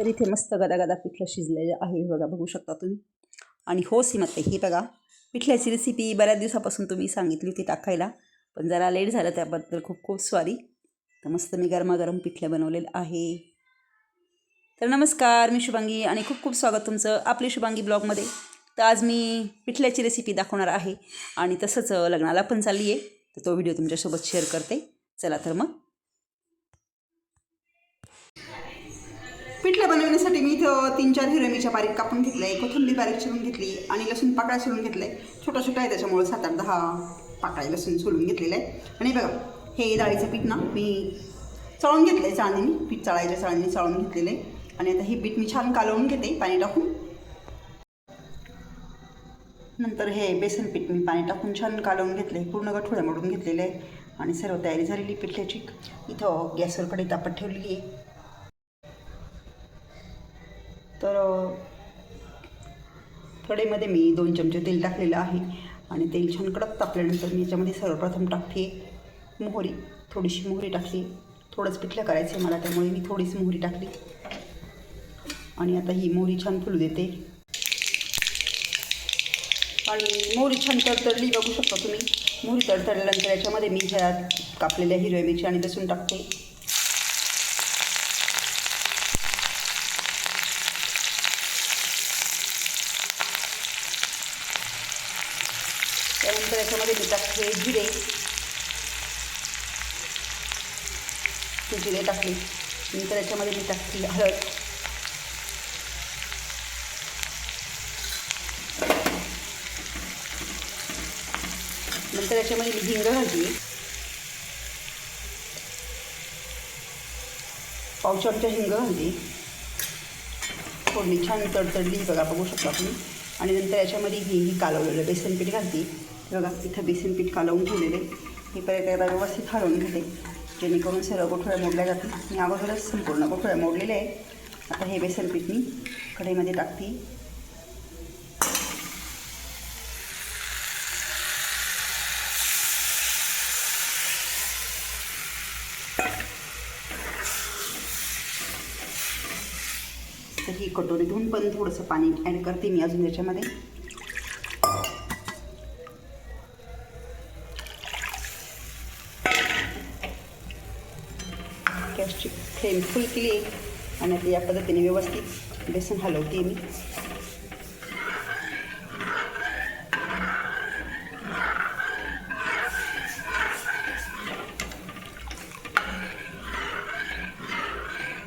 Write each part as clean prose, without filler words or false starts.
तर इथे मस्त गदागदा पिठलं शिजलेलं आहे, बघा बघू शकता तुम्ही. आणि हो सीमाताई, हे बघा पिठल्याची रेसिपी बऱ्याच दिवसापासून तुम्ही सांगितली होती टाकायला, पण जरा लेट झालं त्याबद्दल खूप खूप सॉरी. तर मस्त मी गरमागरम पिठलं बनवलेलं आहे. तर नमस्कार, मी शुभांगी आणि खूप खूप स्वागत तुमचं आपली शुभांगी ब्लॉगमध्ये. तर आज मी पिठल्याची रेसिपी दाखवणार आहे आणि तसंच लग्नाला पण चालली आहे, तर तो व्हिडिओ तुमच्यासोबत शेअर करते. चला तर मग. पिठलं बनवण्यासाठी मी इथं 3-4 हिरव्या मिरच्या बारीक कापून घेतल्या आहे, कोथिंबीर बारीक चिरून घेतली आणि लसूण पाकळ्या सोलून घेतलं आहे. छोटा छोटा आहे त्याच्यामुळे 7-8-10 पाकळ्या लसूण सोलून घेतलेलं आहे. आणि बघा हे डाळीचं पीठ ना मी चाळून घेतलं आहे, चाळणीने पीठ चाळायच्या चाळणीने चाळून घेतलेलं आहे. आणि आता हे पीठ मी छान कालवून घेते पाणी टाकून. नंतर हे बेसन पीठ मी पाणी टाकून छान कालवून घेतलं आहे, पूर्ण गठुड्या मोडून घेतलेले आहे. आणि सर्व तयारी झालेली पिठल्याची. इथं गॅसवर कढई तापत ठेवलेली आहे. तर कढईमध्ये मी 2 चमचे तेल टाकलेलं आहे आणि तेल छान कडक तापल्यानंतर मी याच्यामध्ये सर्वप्रथम टाकते मोहरी. थोडीशी मोहरी टाकली, थोडंच पिठलं करायचं आहे मला, त्यामुळे मी थोडीशी मोहरी टाकली. आणि आता ही मोहरी छान फुलू देते. आणि मोहरी छान तडतडली, बघू शकता तुम्ही. मोहरी तडतडल्यानंतर याच्यामध्ये मी ह्या कापलेल्या हिरव्या मिरची आणि लसूण टाकते. त्यानंतर याच्यामध्ये मी टाकते जिरे. जिरे टाकले. नंतर याच्यामध्ये मी टाकते हळद. नंतर याच्यामध्ये मी हिंग घालते. पाव चमचा हिंग घालते. फोडणी छान तडतडली, बघा बघू शकता तुम्ही. आणि नंतर याच्यामध्ये ही कालवलेलं बेसन पीठ घालते. बघा इथं बेसन पीठ कालवून ठेवलेले. हे परत एकदा व्यवस्थित हलवून घेते, जेणेकरून सर्व गोठळ्या मोडल्या जातील. मी अगोदरच संपूर्ण गोठळ्या मोडलेले आहे. आता हे बेसन पीठ मी कढईमध्ये टाकते. तर ही कटोरी धुवून पण थोडंसं पाणी ॲड करते मी अजून याच्यामध्ये. गॅसची फ्लेम फुल केली आहे आणि आता या पद्धतीने व्यवस्थित बेसन हलवते मी.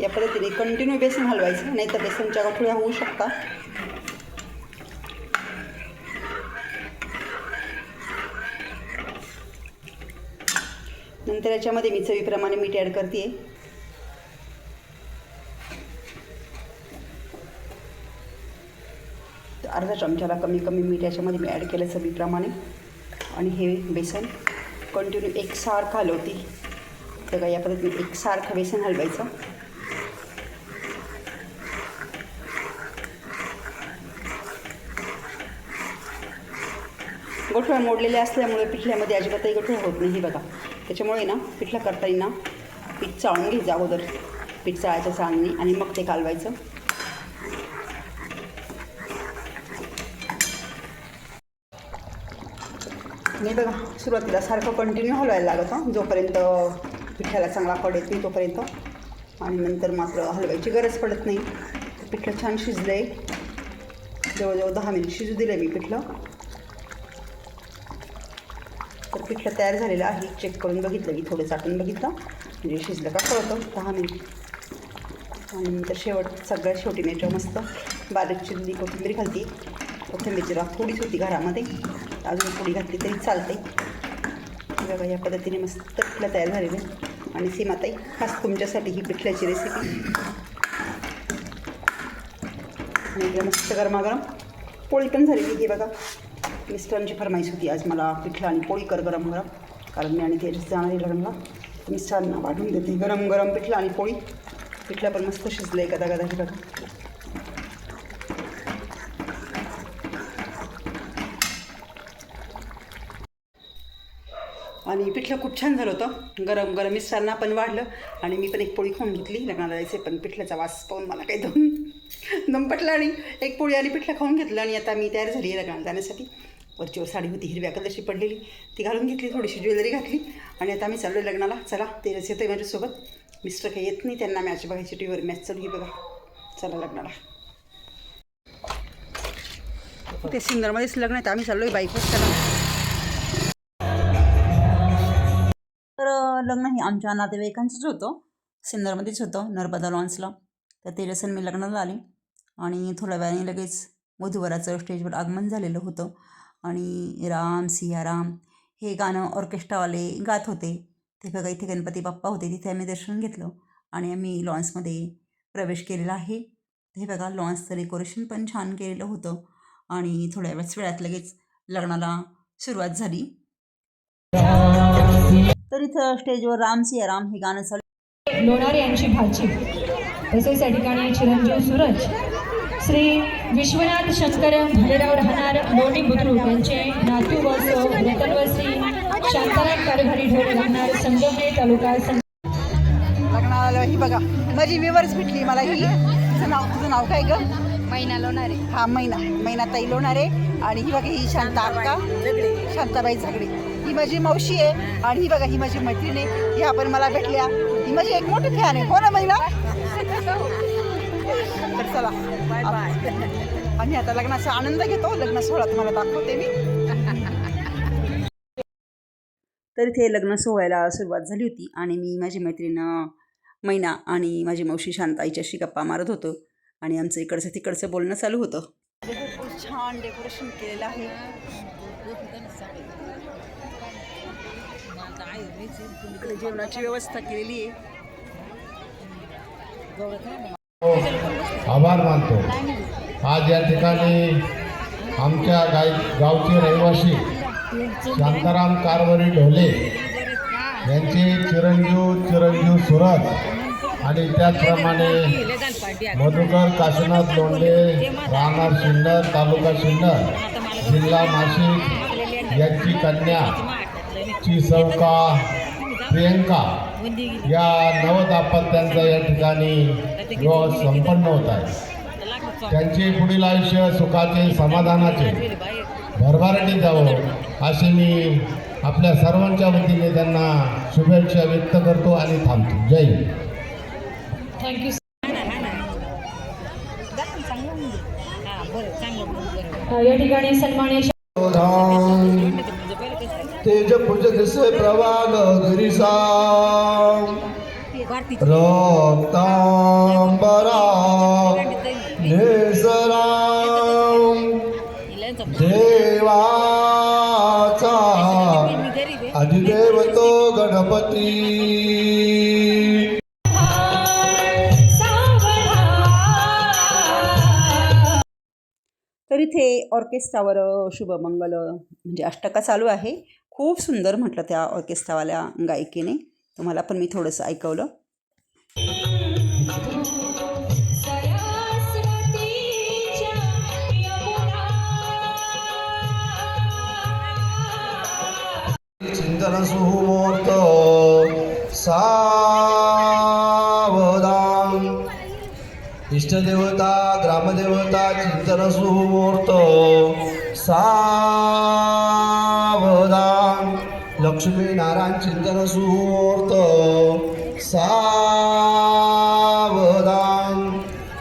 या पद्धतीने कंटिन्यू बेसन हलवायचं, नाही तर बेसनच्या गाठोड्या होऊ शकतात. नंतर याच्यामध्ये मी चवीप्रमाणे मीठ ॲड करते. अर्धा चमचाला कमी मीठ याच्यामध्ये मी ॲड केलं चवीप्रमाणे. आणि हे बेसन कंटिन्यू एकसारखं हलवते. तर या पद्धतीने एकसारखं बेसन हलवायचं. गोठळ्या मोडलेल्या असल्यामुळे पिठल्यामध्ये अजिबातही गोठळ्या होत नाही. बघा त्याच्यामुळे ना पिठलं करताना पीठ चाळून घ्यायचं अगोदर, पीठ चाळायचं चाळणी, आणि मग ते कालवायचं. नाही बघा सुरुवातीला सारखं कंटिन्यू हलवायला लागतं जोपर्यंत पिठल्याला चांगला कड येत नाही तोपर्यंत. आणि नंतर मात्र हलवायची गरज पडत नाही. पिठलं छान शिजलं आहे. जवळजवळ 10 मिनिट शिजू दिलं मी पिठलं. तर पिठलं तयार झालेलं आहे. चेक करून बघितलं की थोडं चाटून बघितलं म्हणजे शिजलं का कळतं. 10 मिनिट. आणि नंतर सगळ्यात शेवटी मी याच्यावर मस्त बारीक चिरलेली कोथिंबीर घालते. कोथिंबीरची राख थोडीच होती घरामध्ये, अजून थोडी घातली तरी चालते. बघा या पद्धतीने मस्त पिठलं तयार झालेलं आहे. आणि सीमाताई खास तुमच्यासाठी ही पिठल्याची रेसिपी. आणि एकदम मस्त गरमागरम पोळी पण झालेली. हे बघा मिस्टरांची फरमाईश होती आज मला पिठलं आणि पोळी कर गरम गरम, कारण मी आणि ते जाणार आहे लग्नाला. मिस्टरांना वाढून देते गरम गरम पिठलं आणि पोळी. पिठलं पण मस्त शिजलं आहे गदा. हे बघा आणि पिठलं खूप छान झालं होतं, गरम गरम मिस्टरांना पण वाढलं आणि मी पण एक पोळी खाऊन घेतली. लग्नाला जायचे पण पिठल्याचा वास पाहून मला काही दम पटला आणि एक पोळी आणि पिठलं खाऊन घेतलं. आणि आता मी तयार झाली लग्नाला जाण्यासाठी. वरचीवर साडी होती हिरव्या कलरची पडलेली, ती घालून घेतली, थोडीशी ज्वेलरी घातली आणि आता आम्ही चाललो लग्नाला. चला तेच येतं माझ्यासोबत. मिस्टर काही येत नाही, त्यांना मॅच बघायची, टी व्हीवर मॅच चालू ही बघा. चला लग्नाला. ते सिन्नरमध्येच लग्न आहे, तर आम्ही चाललो आहे बाईकवर. चला. तर लग्न हे आमच्या नातेवाईकांचंच होतं, सिन्नरमध्येच होतं, नर्मदा लॉन्सला. तर ते रसन मी लग्नाला आले आणि थोड्या वेळाने लगेच वधूवराचं स्टेजवर आगमन झालेलं होतं. आणि राम सिया राम हे गाणं ऑर्केस्ट्रावाले गात होते. ते बघा इथे गणपती बाप्पा होते, तिथे आम्ही दर्शन घेतलं आणि आम्ही लॉन्समध्ये प्रवेश केलेला आहे. हे बघा लॉन्सचं डेकोरेशन पण छान केलेलं होतं आणि थोड्या वेळात लगेच लग्नाला सुरुवात झाली. तर इथं स्टेजवर राम सिया राम हे गाणं चालू. लोणारे यांची भाची तसेच या ठिकाणी चिरंजीव सूरज श्री विश्वनाथ शंकर भालेराव राहणार लोणी बुद्रुक यांचे नातू व सो रतन व श्री शांताराम कारभारी ढोल राहणार संगमनेर तालुका. लग्नाला ही बघा माझी विवर्स भेटली मला. ही तुझं नाव काय ग? मैना लोणारे. हा मैना ताई लोणारे. आणि ही बघा ही शांता अक्का शांताबाई झगडे, ही माझी मावशी आहे. आणि ही बघा ही माझी मैत्रीण आहे, ह्या पण मला भेटल्या. ही माझी एक मोठी फॅन आहे. हो ना मैना? तर चला बाय बाय. आम्ही आता लग्नाचा आनंद घेतो. लग्न सोहळा तुम्हाला दाखवते मी. तर इथे लग्न सोहळ्याला सुरुवात झाली होती आणि मी माझी मैत्रीण मैना आणि माझी मावशी शांता हिच्याशी गप्पा मारत होतो आणि आमचं इकडचं तिकडचं बोलणं चालू होतं. खूप छान डेकोरेशन केलेलं आहे. इकडे जेवणाची व्यवस्था केलेली आहे. आभार मानतो. आज या ठिकाणी आमच्या गावचे रहिवासी शांताराम कारभारी ढोले यांचे चिरंजीव सूरज आणि त्याचप्रमाणे मधुकर काशीनाथ लोंढे राहणार सिन्नर तालुका सिन्नर जिल्हा नाशिक यांची कन्या ची सौका प्रियंका या नवदाम्पत्यांचा या ठिकाणी विवाह संपन्न होत आहे. त्यांचे पुढील आयुष्य सुखाचे समाधानाचे भरभराटी जावं असे मी आपल्या सर्वांच्या वतीने त्यांना शुभेच्छा व्यक्त करतो आणि थांबतो. जय हिंद. थँक्यू. या ठिकाणी सन्मान्य तेज पूजक से प्रवाल गिरिसा रक्तांबरा नेसरा देवाचा अधिदेव तो गणपती. तर इथे ऑर्केस्ट्रावर शुभमंगल म्हणजे अष्टका चालू आहे. खूप सुंदर म्हटलं त्या ऑर्केस्ट्रावाल्या गायिकेने. तुम्हाला पण मी थोडंसं ऐकवलं. चिंतन सुमुहूर्त सावधान इष्टदेवता ग्रामदेवता चिंतन सुमुहूर्त सावधान लक्ष्मी नारायण चिंतन सुमुहूर्त सावधान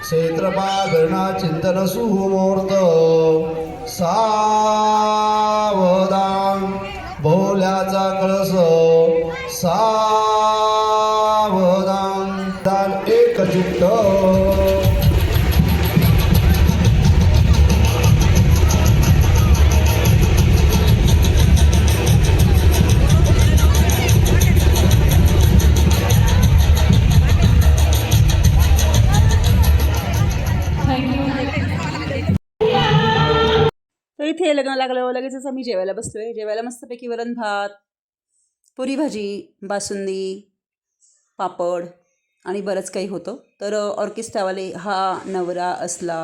क्षेत्रपागरणा चिंतन सुमुहूर्त सावधान भोल्याचा कळस सावधान दान एक चित्त. तर इथे लग्न लागलं लगेचच आम्ही जेवायला बसलोय. जेवायला मस्तपैकी वरण भात, पुरी भाजी, बासुंदी, पापड आणि बरंच काही होतं. तर ऑर्केस्ट्रावाले हा नवरा असला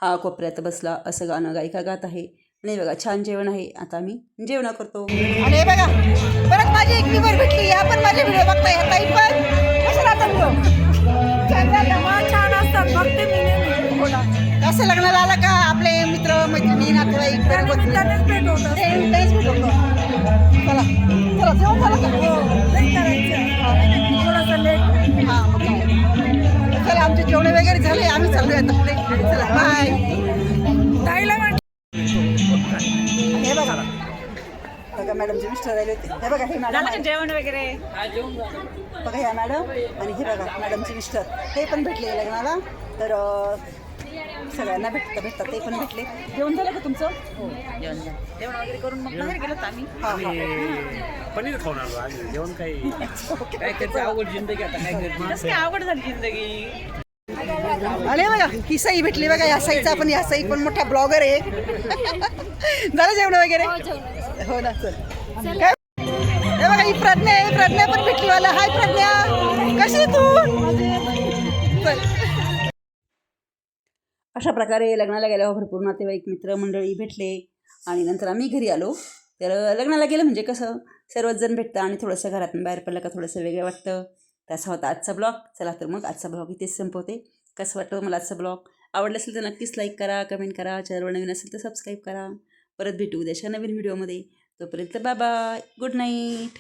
हा कोपऱ्यात बसला असं गाणं गायिका गात आहे. आणि बघा छान जेवण आहे. आता आम्ही जेवण करतो. आणि बघा परत माझी एक निवड भेटली. या पण माझे व्हिडिओ बघता या ताई पण कशा राहतात छान असतात बघते मी नेहमी. हो ना. असं लग्नाला आला का आपले मित्र मैत्रिणी नातेवाईक बरोबर त्यानिमित्तानेच भेट होतात. तेच भेटतो. चला चला जेवण झालं का? नाही करायचं थोडंसं लेट. हां मग काय. चला आमचे जेवण वगैरे झाले. आम्ही चाललोय आता पुढे. चला बाय. ताईला म्हटलं हे बघा बघा मॅडमचे मिस्टर राहिले होते. हे बघा हे मॅडम जेवण वगैरे. बघा ह्या मॅडम आणि हे बघा मॅडमचे मिस्टर हे पण भेटले लग्नाला. तर सगळ्यांना भेटतात ते पण भेटले. जेवण झालं का तुमचं? हो जेवण झालं. जेवण वगैरे करून मग बाहेर गेलो आम्ही. हां हां पनीर खाऊन आलो आम्ही. जेवण काही काय त्याचं अवघड जिंदगी आता काय करते. काय अवघड झाली जिंदगी. अरे बघा ही साई भेटली बघा. या साईचा पण या साई पण मोठा ब्लॉगर आहे. झालं जेवण वगैरे? हो ना. चल काय हे बघा ही प्रज्ञा आहे. प्रज्ञा पण भेटली मला. हाय प्रज्ञा कशी आहे तू? चल अशा प्रकारे लग्नाला गेल्यावर भरपूर नातेवाईक मित्रमंडळी भेटले आणि नंतर आम्ही घरी आलो. तर लग्नाला गेलं म्हणजे कसं सर्वच जण भेटतं आणि थोडंसं घरातून बाहेर पडलं का थोडंसं वेगळं वाटतं. तसा होता आजचा ब्लॉग. चला तर मग आजचा ब्लॉग इथेच संपवते. कसं वाटतं मला आजचा ब्लॉग? आवडलं असेल तर नक्कीच लाईक करा, कमेंट करा. चॅनलवर नवीन असेल तर सबस्क्राईब करा. परत भेटू उद्याच्या नवीन व्हिडिओमध्ये. तोपर्यंत बाय बाय. Good night.